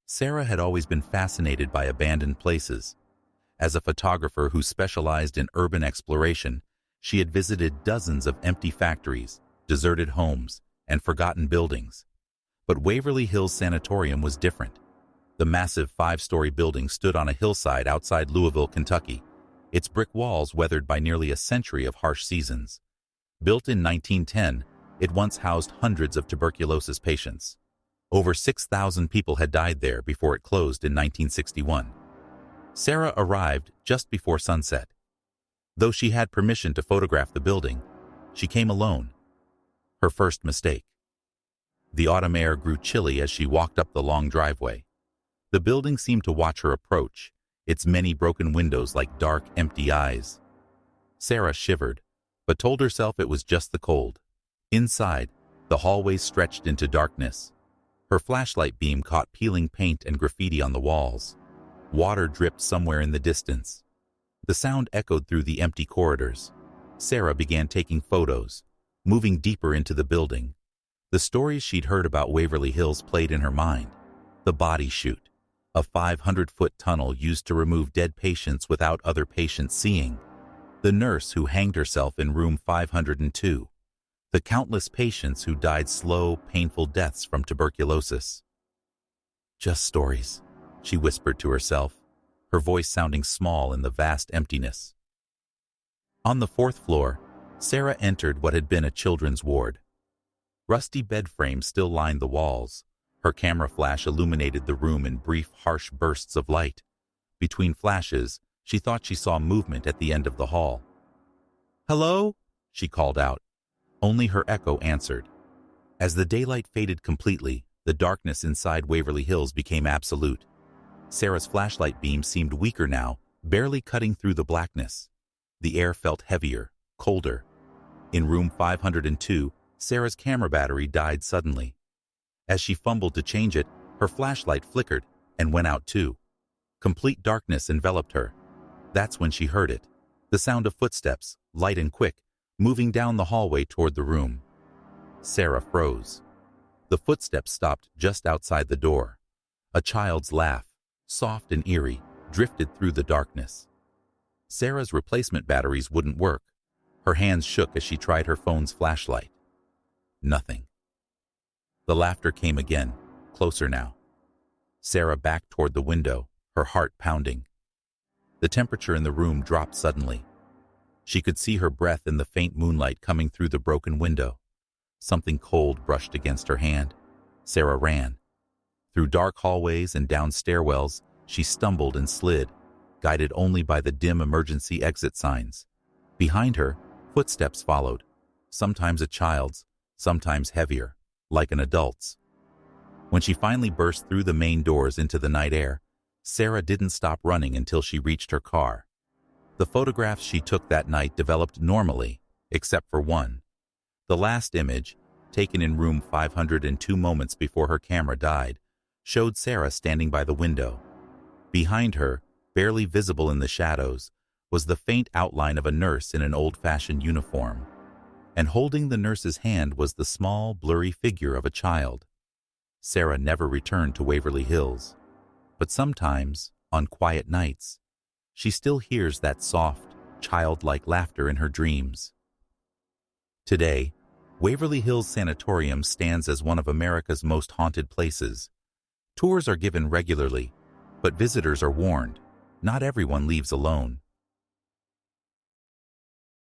Sara had always been fascinated by abandoned places. As a photographer who specialized in urban exploration, she had visited dozens of empty factories, deserted homes, and forgotten buildings. But Waverly Hills Sanatorium was different. The massive 5-story building stood on a hillside outside Louisville, Kentucky, its brick walls weathered by nearly a century of harsh seasons. Built in 1910, it once housed hundreds of tuberculosis patients. Over 6,000 people had died there before it closed in 1961. Sara arrived just before sunset. Though she had permission to photograph the building, she came alone. Her first mistake. The autumn air grew chilly as she walked up the long driveway. The building seemed to watch her approach, its many broken windows like dark, empty eyes. Sara shivered, but told herself it was just the cold. Inside, the hallway stretched into darkness. Her flashlight beam caught peeling paint and graffiti on the walls. Water dripped somewhere in the distance. The sound echoed through the empty corridors. Sara began taking photos, moving deeper into the building. The stories she'd heard about Waverly Hills played in her mind. The body chute, a 500-foot tunnel used to remove dead patients without other patients seeing. The nurse who hanged herself in room 502. The countless patients who died slow, painful deaths from tuberculosis. Just stories, she whispered to herself, her voice sounding small in the vast emptiness. On the 4th floor, Sara entered what had been a children's ward. Rusty bed frames still lined the walls. Her camera flash illuminated the room in brief, harsh bursts of light. Between flashes, she thought she saw movement at the end of the hall. "Hello?" she called out. Only her echo answered. As the daylight faded completely, the darkness inside Waverly Hills became absolute. Sara's flashlight beam seemed weaker now, barely cutting through the blackness. The air felt heavier, colder. In room 502, Sara's camera battery died suddenly. As she fumbled to change it, her flashlight flickered and went out too. Complete darkness enveloped her. That's when she heard it. The sound of footsteps, light and quick, moving down the hallway toward the room. Sara froze. The footsteps stopped just outside the door. A child's laugh, soft and eerie, drifted through the darkness. Sara's replacement batteries wouldn't work. Her hands shook as she tried her phone's flashlight. Nothing. The laughter came again, closer now. Sara backed toward the window, her heart pounding. The temperature in the room dropped suddenly. She could see her breath in the faint moonlight coming through the broken window. Something cold brushed against her hand. Sara ran. Through dark hallways and down stairwells, she stumbled and slid, guided only by the dim emergency exit signs. Behind her, footsteps followed, sometimes a child's, sometimes heavier, like an adult's. When she finally burst through the main doors into the night air, Sara didn't stop running until she reached her car. The photographs she took that night developed normally, except for one. The last image, taken in room 502 moments before her camera died, showed Sara standing by the window. Behind her, barely visible in the shadows, was the faint outline of a nurse in an old-fashioned uniform. And holding the nurse's hand was the small, blurry figure of a child. Sara never returned to Waverly Hills. But sometimes, on quiet nights, she still hears that soft, childlike laughter in her dreams. Today, Waverly Hills Sanatorium stands as one of America's most haunted places. Tours are given regularly, but visitors are warned. Not everyone leaves alone.